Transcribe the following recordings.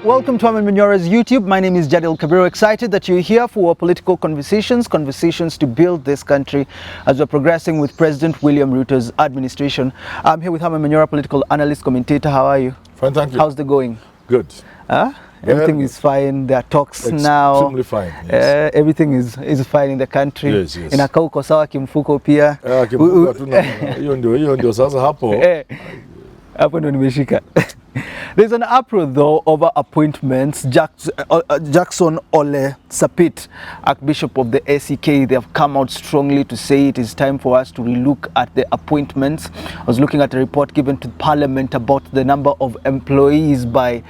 welcome to Herman Manyora's YouTube. My name is Jadil Kabiru. Excited that you're here for our political conversations to build this country as we're progressing with President William Ruto's administration. I'm here with Herman Manyora, political analyst, commentator. How are you? Fine, thank you. How's the going? Good. Everything is fine. There are talks now. Extremely fine. Yes. Everything is fine in the country. Yes, yes. Inakaa uko sawa kimfuko pia. Kimfuko hatuna. Hiyo ndio sasa hapo. Hapo ndo nimeshika. There's an uproar though over appointments. Jackson Ole Sapit, Archbishop of the ACK, they have come out strongly to say it is time for us to relook at the appointments. I was looking at a report given to Parliament about the number of employees by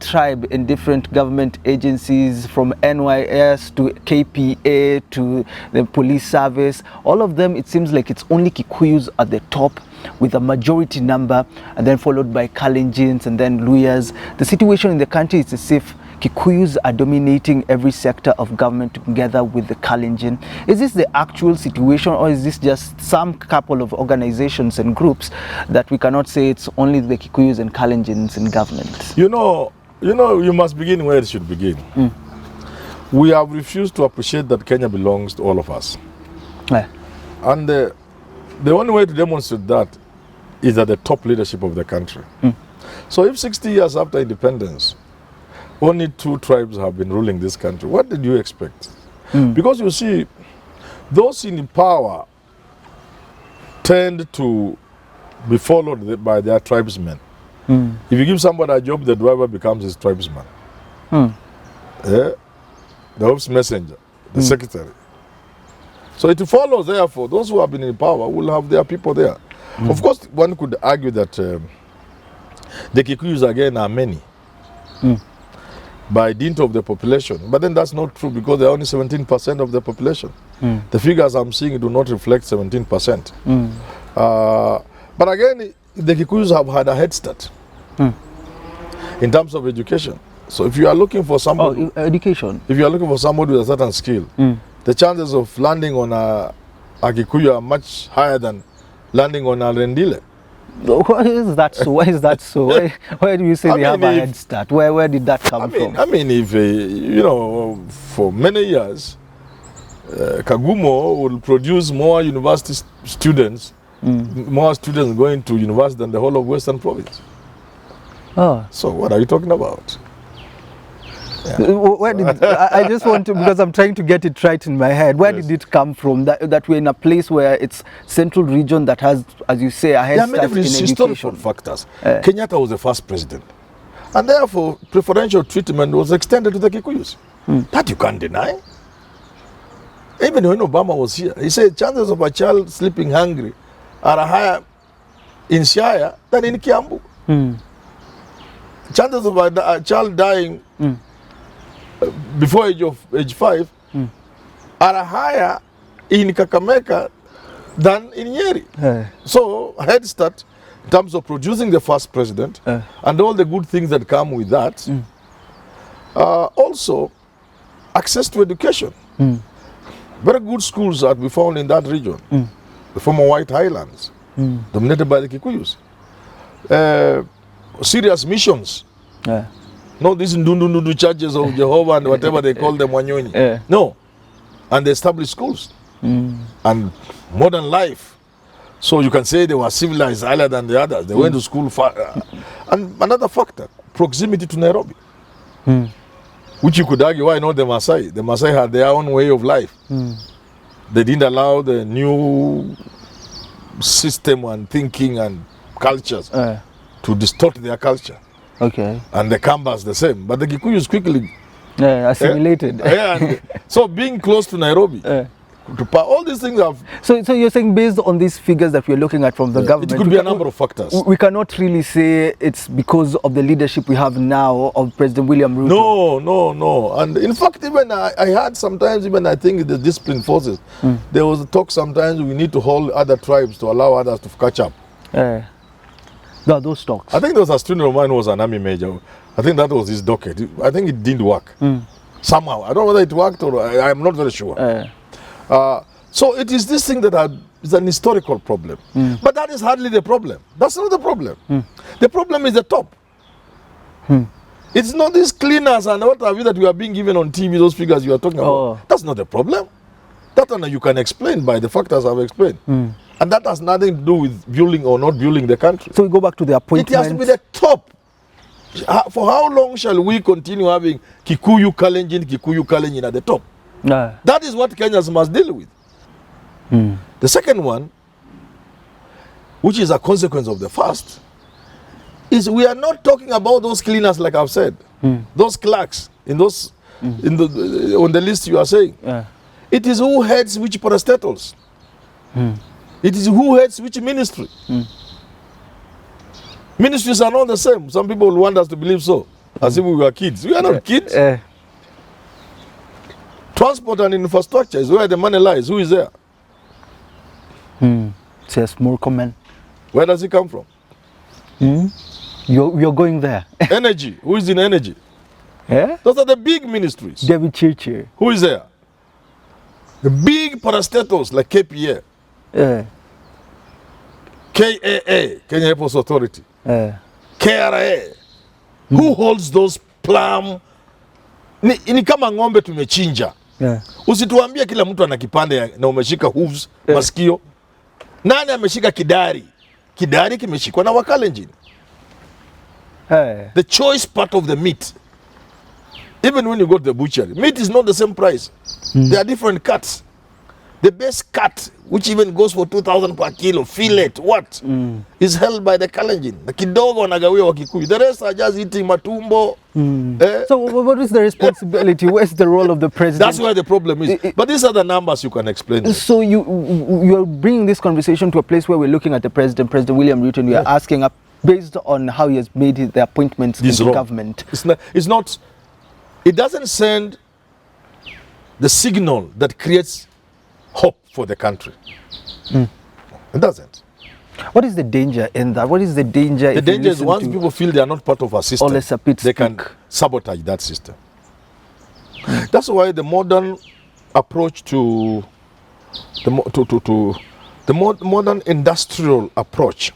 tribe in different government agencies, from NYS to KPA to the police service. All of them, it seems like it's only Kikuyus at the top, with a majority number, and then followed by Kalenjins and then Luyas. The situation in the country is as if Kikuyus are dominating every sector of government together with the Kalenjin. Is this the actual situation, or is this just some couple of organizations and groups that we cannot say it's only the Kikuyus and Kalenjins in government? You must begin where it should begin. We have refused to appreciate that Kenya belongs to all of us. And the only way to demonstrate that is at the top leadership of the country. So if 60 years after independence, only 2 tribes have been ruling this country, what did you expect? Because you see, those in power tend to be followed by their tribesmen. If you give somebody a job, the driver becomes his tribesman. The office messenger, the secretary. So it follows, therefore, those who have been in power will have their people there. Of course, one could argue that the Kikuyus again are many by dint of the population. But then that's not true, because they're only 17% of the population. The figures I'm seeing do not reflect 17%. But again, the Kikuyus have had a head start in terms of education. So if you are looking for somebody... education. If you are looking for somebody with a certain skill, the chances of landing on a Kikuyu are much higher than landing on a Rendile. Why is that so? Why is that so? Why do you say they have a head start? Where did that come from? I mean, if, for many years, Kagumo will produce more university students, more students going to university than the whole of Western Province. So what are you talking about? Where did I just want to, because I'm trying to get it right in my head, where did it come from that we're in a place where it's central region that has, as you say, a head start in education? Historical factors. Kenyatta was the first president, and therefore preferential treatment was extended to the Kikuyus. That you can't deny. Even when Obama was here, he said chances of a child sleeping hungry are higher in Siaya than in Kiambu. Chances of a child dying before age 5 are higher in Kakamega than in Nyeri. So head start in terms of producing the first president and all the good things that come with that. Also, access to education. Very good schools are to be found in that region. The former White Highlands, dominated by the Kikuyus. Serious missions. Not these Ndundu churches of Jehovah and whatever they call them, Wanyoni. No. And they established schools and modern life. So you can say they were civilized earlier than the others. They went to school far. And another factor, proximity to Nairobi, which you could argue, why not the Maasai? The Maasai had their own way of life. They didn't allow the new system and thinking and cultures to distort their culture. And the Kambas the same. But the Kikuyus quickly assimilated. So being close to Nairobi, all these things have... So you're saying, based on these figures that we're looking at from the government... It could be a number of factors. We cannot really say it's because of the leadership we have now of President William Ruto. No. And in fact, even I heard sometimes, even I think the disciplined forces, there was a talk sometimes we need to hold other tribes to allow others to catch up. Those talks. I think there was a student of mine who was an army major. I think that was his docket. I think it didn't work. Somehow. I don't know whether it worked or I'm not very sure. So it is this thing that is an historical problem. But that is hardly the problem. That's not the problem. The problem is the top. It's not these cleaners and what have you that we are being given on TV, those figures you are talking about. That's not the problem. That one you can explain by the factors I've explained. And that has nothing to do with building or not building the country. So we go back to the appointment. It has to be the top. For how long shall we continue having Kikuyu Kalenjin at the top? That is what Kenyans must deal with. The second one, which is a consequence of the first, is we are not talking about those cleaners like I've said. Those clerks in those on the list you are saying. It is who heads which parastatals. It is who heads which ministry. Ministries are not the same. Some people want us to believe so, as if we were kids. We are not kids. Transport and infrastructure is where the money lies. Who is there? It's a small comment. Where does it come from? You're going there. Energy. Who is in energy? Those are the big ministries. David Chichi. Who is there? The big parastatals like KPA. KAA, Kenya Airports Authority. KRA. Who holds those plum? Ni kama ng'ombe tumechinja. Usituambie kila mtu ana kipande na umeshika hooves, masikio. Nani ameshika kidari? Kidari kimeshikwa na Wakalenjin. The choice part of the meat. Even when you go to the butchery, meat is not the same price. There are different cuts. The best cut, which even goes for 2,000 per kilo, fillet, is held by the Kalenjin. The kidogo wanagawiwa wa Kikuyu. The rest are just eating matumbo. So what is the responsibility? Where's the role of the president? That's where the problem is. But these are the numbers you can explain. So you're bringing this conversation to a place where we're looking at the President William Ruto, and we are asking based on how he has made the appointments in the government. It doesn't send the signal that creates hope for the country. It doesn't. What is the danger in that? What is the danger? The danger is once people feel they are not part of a system, they can sabotage that system. That's why the modern approach to the modern industrial approach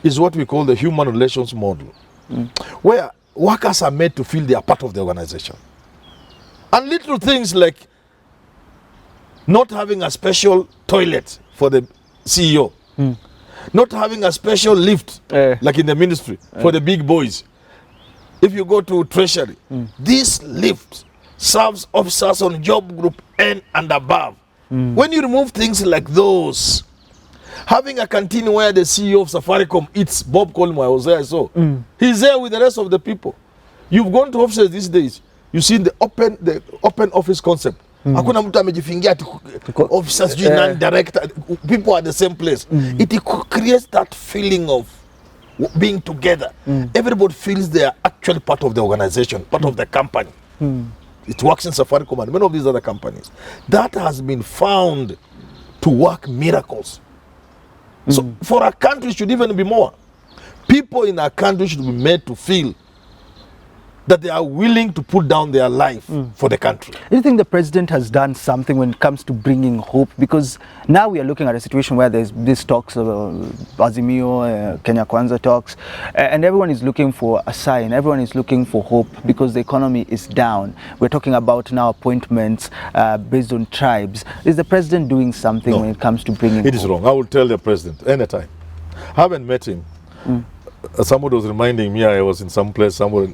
is what we call the human relations model, where workers are made to feel they are part of the organization. And little things like not having a special toilet for the CEO, not having a special lift like in the ministry for the big boys. If you go to Treasury, this lift serves officers on job group N and above. When you remove things like those, having a canteen where the CEO of Safaricom eats, Bob Colmo, I was there, I saw. He's there with the rest of the people. You've gone to offices these days, you see the open office concept. Hakuna mtu amejifingia officers director, people are the same place. It creates that feeling of being together. Everybody feels they are actually part of the organization, part of the company. It works in Safaricom and many of these other companies. That has been found to work miracles. So for our country, it should even be more. People in our country should be made to feel that they are willing to put down their life for the country. Do you think the president has done something when it comes to bringing hope? Because now we are looking at a situation where there's these talks of Azimio, Kenya Kwanza talks, and everyone is looking for a sign. Everyone is looking for hope because the economy is down. We're talking about now appointments based on tribes. Is the president doing something when it comes to bringing hope? It is wrong. I will tell the president anytime. I haven't met him. Somebody was reminding me I was in some place somewhere.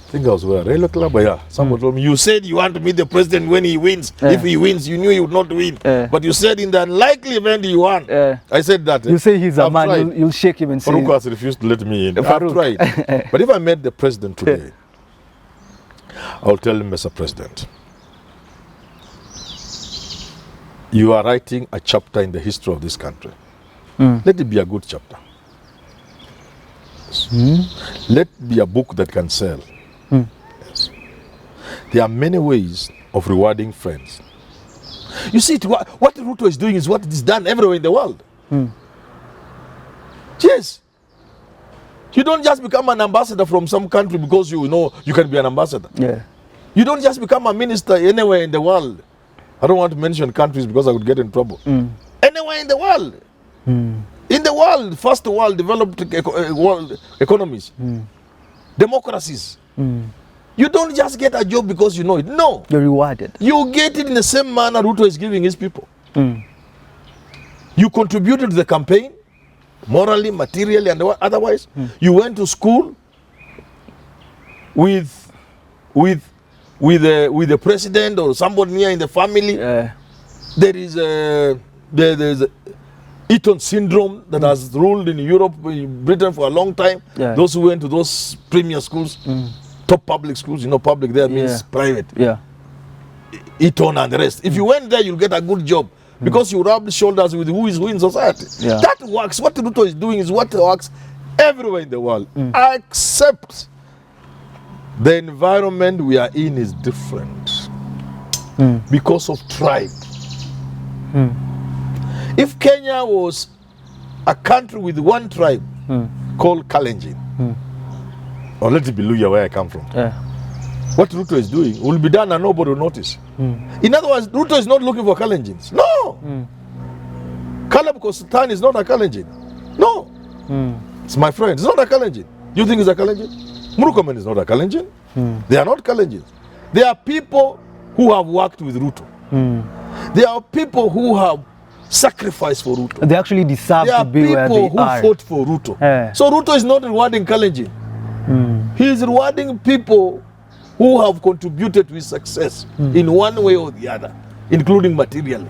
I think I was where? Raila Club, Someone told me, you said you want to meet the president when he wins. If he wins, you knew he would not win. But you said in the unlikely event he won. I said that. You say he's a man, you'll shake him and say... Farouk has refused to let me in. I've tried. But if I met the president today, I'll tell him, Mr. President, you are writing a chapter in the history of this country. Let it be a good chapter. Let it be a book that can sell. Yes. There are many ways of rewarding friends. You see, what Ruto is doing is what is done everywhere in the world. Yes. You don't just become an ambassador from some country because you know you can be an ambassador. You don't just become a minister anywhere in the world. I don't want to mention countries because I would get in trouble. Anywhere in the world. In the world, first world, developed world economies. democracies. You don't just get a job because you know it. No. You're rewarded. You get it in the same manner Ruto is giving his people. You contributed to the campaign, morally, materially, and otherwise. You went to school with the president or somebody near in the family. There is there's Eton syndrome that has ruled in Europe, in Britain for a long time. Those who went to those premier schools, top public schools, you know, public there means private. Eton and the rest. If you went there, you'll get a good job because you rub shoulders with who is who in society. That works. What Ruto is doing is what works everywhere in the world, except the environment we are in is different because of tribe. If Kenya was a country with one tribe called Kalenjin, or let it be Luya where I come from, what Ruto is doing will be done and nobody will notice. In other words, Ruto is not looking for Kalenjins. No! Caleb Kostan is not a Kalenjin. No! It's my friend. It's not a Kalenjin. You think it's a Kalenjin? Murkomen is not a Kalenjin. They are not Kalenjins. They are people who have worked with Ruto. They are people who have sacrificed for Ruto. They actually deserve to be where they are. They are people who fought for Ruto. So Ruto is not rewarding Kalenjin. He is rewarding people who have contributed to his success in one way or the other, including materially.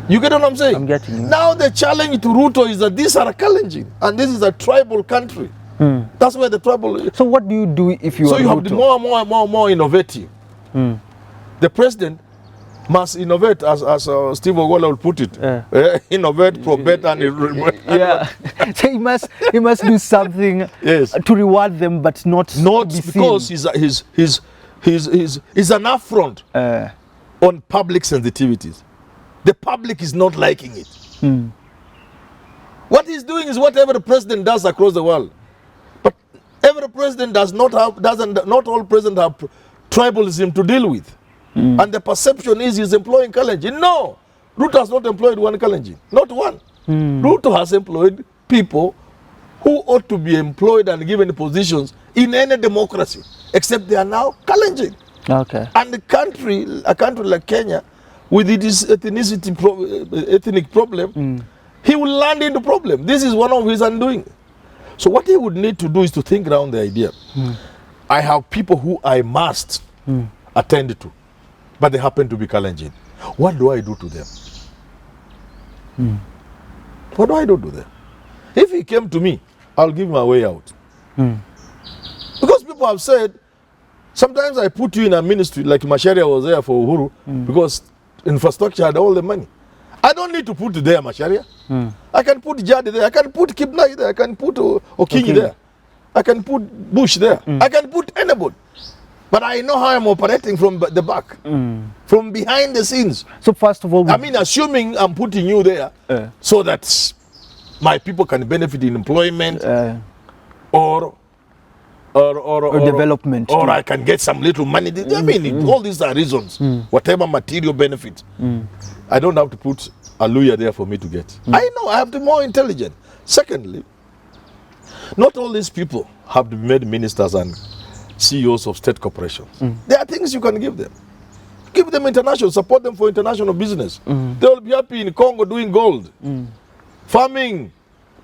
You get what I'm saying? I'm getting it. Now the challenge to Ruto is that these are Kalenjin, and this is a tribal country. That's where the tribal. So what do you do if you? So are you Ruto? have to be more innovative. The president must innovate, as Steve Ogola will put it. Innovate, probate, and So he must do something to reward them, but not be because seen. he's an affront on public sensitivities. The public is not liking it. What he's doing is whatever the president does across the world. But every president not all presidents have tribalism to deal with. And the perception is he's employing Kalenjin. No! Ruto has not employed one Kalenjin. Not one. Ruto has employed people who ought to be employed and given positions in any democracy, except they are now Kalenjin. Okay. And a country like Kenya, with its ethnic problem, he will land into problem. This is one of his undoing. So what he would need to do is to think around the idea. I have people who I must attend to, but they happen to be Kalenjin. What do I do to them? What do I do to them? If he came to me, I'll give him a way out. Because people have said, sometimes I put you in a ministry, like Macharia was there for Uhuru, because infrastructure had all the money. I don't need to put there Macharia. I can put Jadi there, I can put Kipnai there, I can put Okinyi there, I can put Bush there, I can put anybody. But I know how I'm operating from the back, from behind the scenes. So first of all, I mean, assuming I'm putting you there so that my people can benefit in employment or development, or I can get some little money. I mean, all these are reasons. Whatever material benefit, I don't have to put a lawyer there for me to get. I know I have to be more intelligent. Secondly, not all these people have to be made ministers and CEOs of state corporations. There are things you can give them. Give them international, support them for international business. They will be happy in Congo doing gold. Farming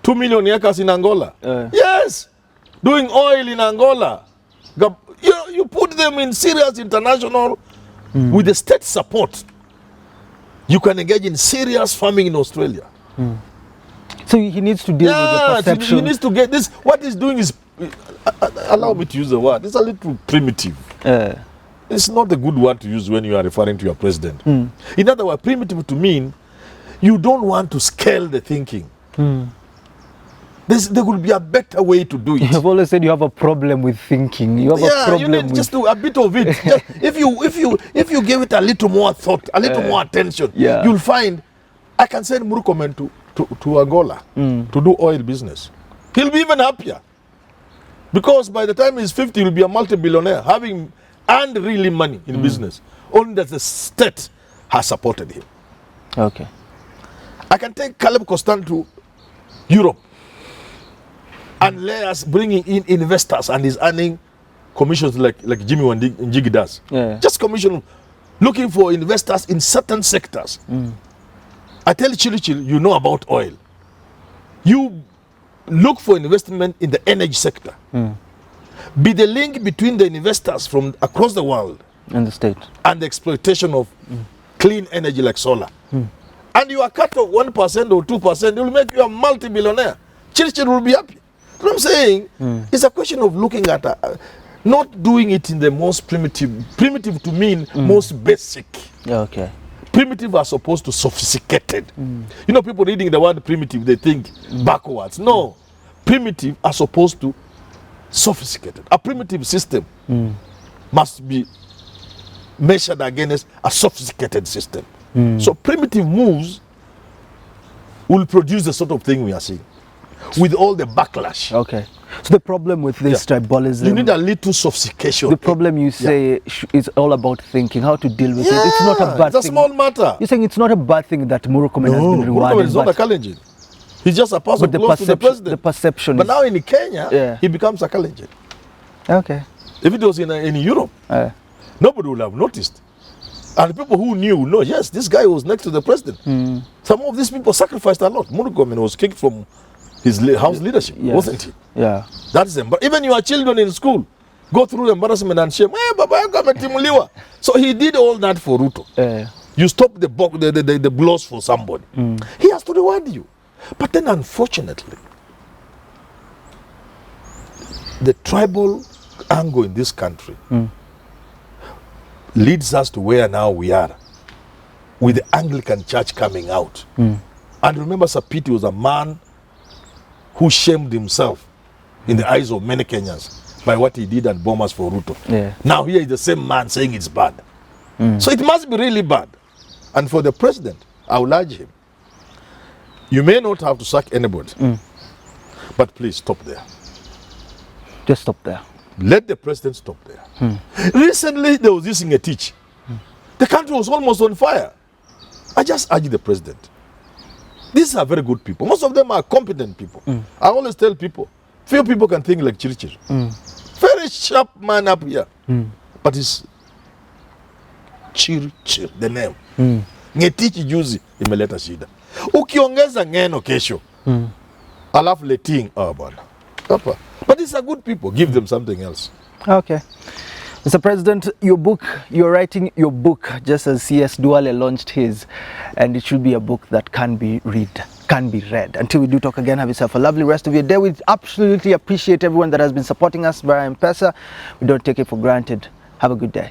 2 million acres in Angola. Yes, doing oil in Angola. You put them in serious international with the state support. You can engage in serious farming in Australia. So he needs to deal with the perception. He needs to get this. What he's doing is, allow me to use the word, it's a little primitive. It's not a good word to use when you are referring to your president. In other words, primitive to mean you don't want to scale the thinking. There will be a better way to do it. You've always said you have a problem with thinking. You have a problem you need just do a bit of it. Just, if you give it a little more thought, a little more attention, you'll find I can send Murkomen to Angola to do oil business. He'll be even happier. Because by the time he's 50, he'll be a multi-billionaire, having earned really money in business. Only that the state has supported him. Okay. I can take Caleb Constant to Europe. and layers bringing in investors, and is earning commissions like Jimmy Wanjigi does. Just commission, looking for investors in certain sectors. I tell Chilichil, you know about oil. You look for investment in the energy sector. Be the link between the investors from across the world and the state and the exploitation of clean energy like solar. And you are cut off 1% or 2%, it will make you a multi-billionaire. Chilichil will be happy. What I'm saying is a question of looking at not doing it in the most primitive to mean most basic. Okay. Primitive as opposed to sophisticated. You know, people reading the word primitive, they think backwards. No, primitive as opposed to sophisticated. A primitive system must be measured against a sophisticated system. So primitive moves will produce the sort of thing we are seeing with all the backlash. Okay. So the problem with this tribalism, you need a little sophistication. The problem you say is all about thinking, how to deal with it. It's not a bad thing. It's a small matter. You're saying it's not a bad thing that Murkomen has been rewarded. Murkomen is not a Kalenjin. He's just a person close to the president. The perception but now in Kenya, he becomes a Kalenjin. Okay. If it was in Europe, nobody would have noticed. And the people who knew know, yes, this guy was next to the president. Some of these people sacrificed a lot. Murkomen was kicked from his house leadership, wasn't he? Yeah. That's them. But even your children in school go through the embarrassment and shame. So he did all that for Ruto. You stop the blows for somebody. He has to reward you. But then unfortunately, the tribal angle in this country leads us to where now we are, with the Anglican Church coming out. And remember, Sapiti was a man who shamed himself in the eyes of many Kenyans by what he did at Bomas for Ruto. Now here is the same man saying it's bad. So it must be really bad. And for the president, I will urge him, you may not have to sack anybody, but please stop there. Just stop there. Let the president stop there. Recently, there was this in a teach. The country was almost on fire. I just urge the president. These are very good people. Most of them are competent people. I always tell people, few people can think like Chirichiri. Very sharp man up here. But it's Chirichiri, the name. Ngetichi juzi imeleta shida. Ukiongeza ngeno kesho. Alafu leting. Oh, bwana. But these are good people. Give them something else. Okay. Mr. President, you're writing your book just as C.S. Duale launched his, and it should be a book that can be read. Until we do talk again, have yourself a lovely rest of your day. We absolutely appreciate everyone that has been supporting us via M-Pesa. We don't take it for granted. Have a good day.